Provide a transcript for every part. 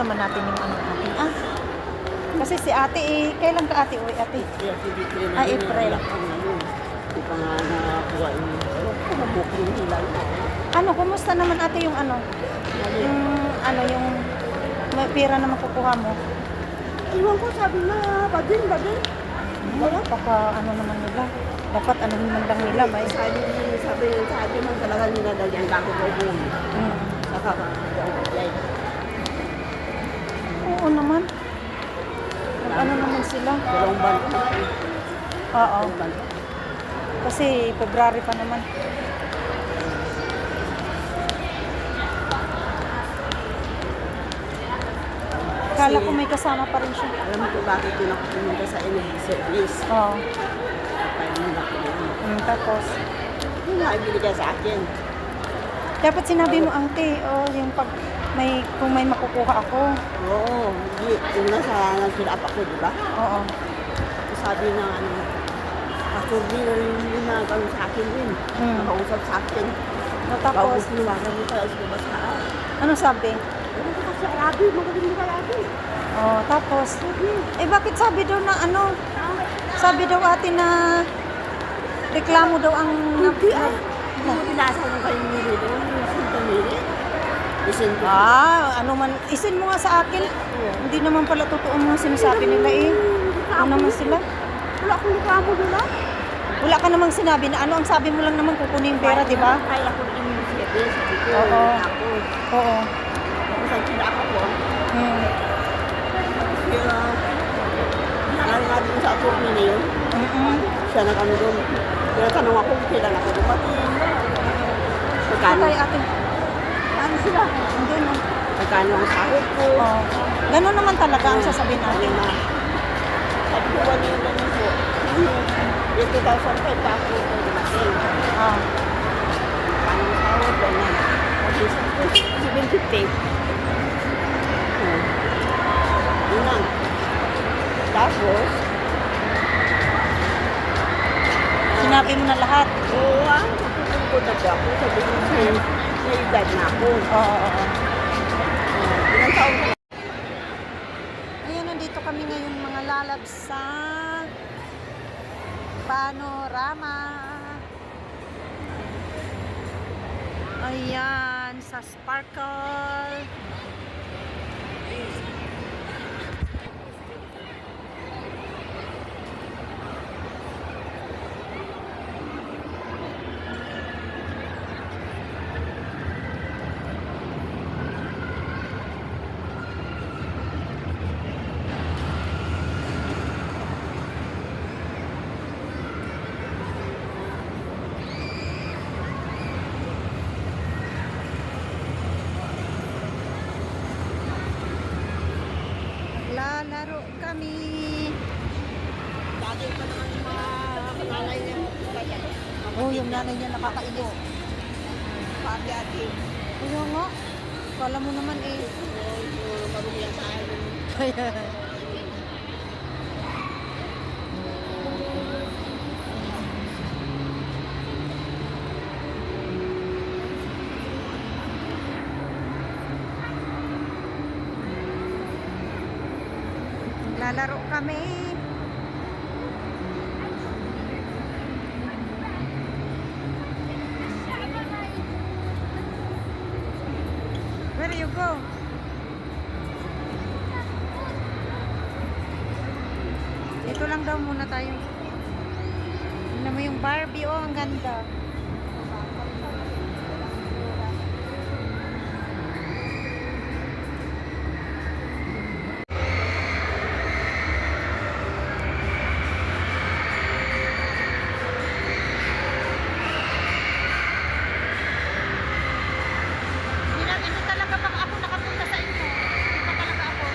naman natin yung ano natin. Kasi si ate kailan ka ate uwi ate? April. Hindi pa nga nakakuha yung bukong yung hilal. Ano, kumusta naman ate yung ano? Yung may pera na makukuha mo? Iwan ko, sabi na, bagin. Baka ano naman nila. Dapat ano naman lang nila. May... Sabi man talaga nila dahil ang dako ko boom. Saka Oo naman. Ano naman sila? dalawang ban. Oo. Kasi February pa naman. Kala ko may kasama pa rin siya. Alam mo kung bakit yun ako pumunta sa energy service. Oo. Kaya nila ko yun. Tapos, Yun nga, ibinigay sa akin. dapat sinabi mo ate, yung pag kung may makukuha ako. Oo, hindi. Yung nasa nag-fill up ako, di ba? Oo. Sabi na pastor din na rin yung nagano sa akin din. Nakausap sa akin. Tapos, Tapos, niwagan mo tayo sa labas ka. ano sabi? Ano ka kasi Arabi? Magaling mo kay Arabi. Tapos, bakit sabi daw na ano? Sabi daw ate na reklamo daw ang... Hindi Hindi mo pinasa ng kayo nili doon. Yung sinta nili. Isin ko. ano man, isin mo nga sa akin. Hindi naman pala totoo mga sinasabi nila Ano naman sila? Wala akong reklamo nila. Wala ka namang sinabi na ano, ang sabi mo lang naman kukunin yung pera, di ba? Kaya ako rin yung sabi. Sabi ko, Oo. ako. Oo. Tapos ang pinaka ko. Kaya, nakal nga din sa attorney na yun. Siya nag-ano doon. Kaya tanong ako, kailan ako dumating. Magkano? Kaya ate, Ano sila? andun na. Magkano ang sahod ko? Ganun naman talaga ang sasabihin natin. Sabi ko, wala yung ganun po. Yung 2005 pa ako dumating. Magkano ang sahod? Ganyan. Sabi ko, 750. Yun lang. Tapos, Sinabi mo na lahat. oo nakapagod na po ako. Sabi ko, may edad na ako. Oo. Ilang taon ka na? Ayan, nandito kami ngayon mga lalabs sa Panorama. Ayan, sa Sparkle. Lalaro kami. Bagay pa naman yung mga nanay niya. Yung nanay niya nakakainis. Papi ate. Kaya nga. Kala mo naman Marumi yan sa akin. Lalaro kami. Where do you go? Ito lang daw muna tayo. Tingnan mo yung Barbie, ang ganda. Hindi talaga baka ako nakapunta sa inyo. Hindi pa talaga ako.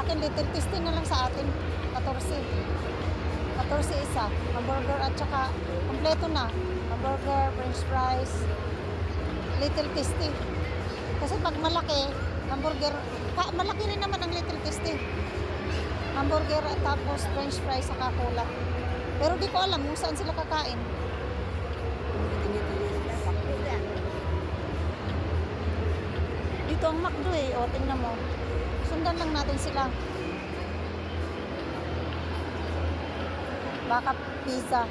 Sa akin, little tasty na lang sa atin. 14. 14 isa. Hamburger at saka kompleto na. Hamburger, french fries, little tasty. Kasi pag malaki, hamburger, malaki rin naman ang little tasty. Hamburger at tapos french fries saka cola. Pero di ko alam kung saan sila kakain. Dito ang McDo eh. O, tingnan mo. Sundan lang natin sila. Baka pizza.